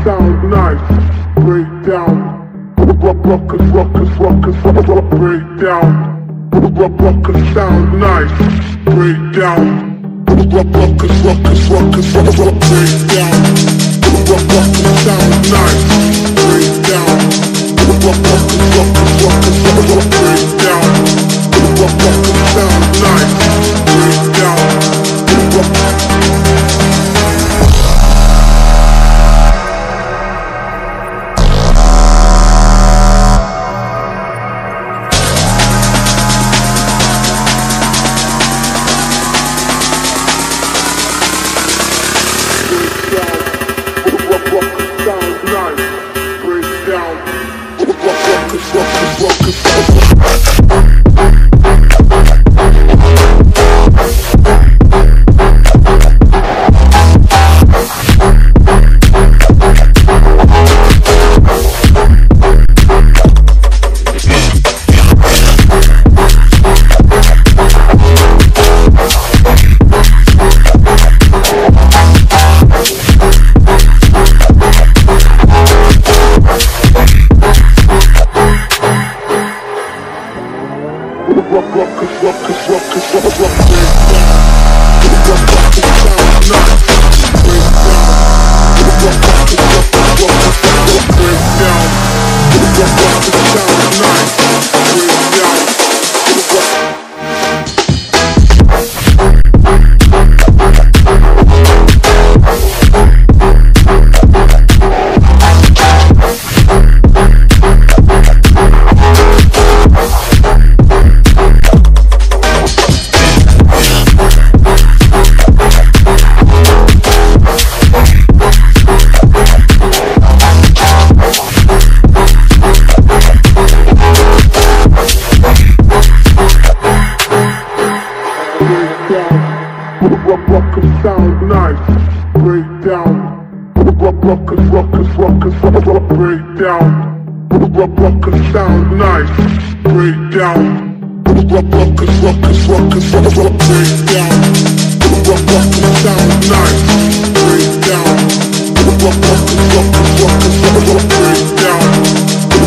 Sound nice, break down. Ruckus, break down. Ruckus sound nice, break down. Ruckus, break down. Ruckus sound nice, break down. Ruckus, break down. Ruckus sound nice, break down. Ruckus sound nice, break down. Ruckus, break down. Ruckus sound nice, break down. Ruckus, break down. Ruckus sound nice, break down. Ruckus, break down.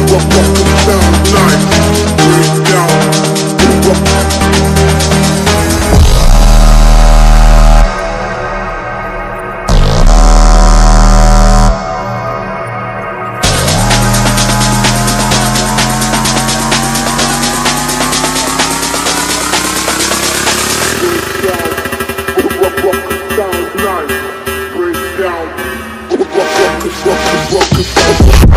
Ruckus sound nice, break down. Sound nice, break down. Ruckus.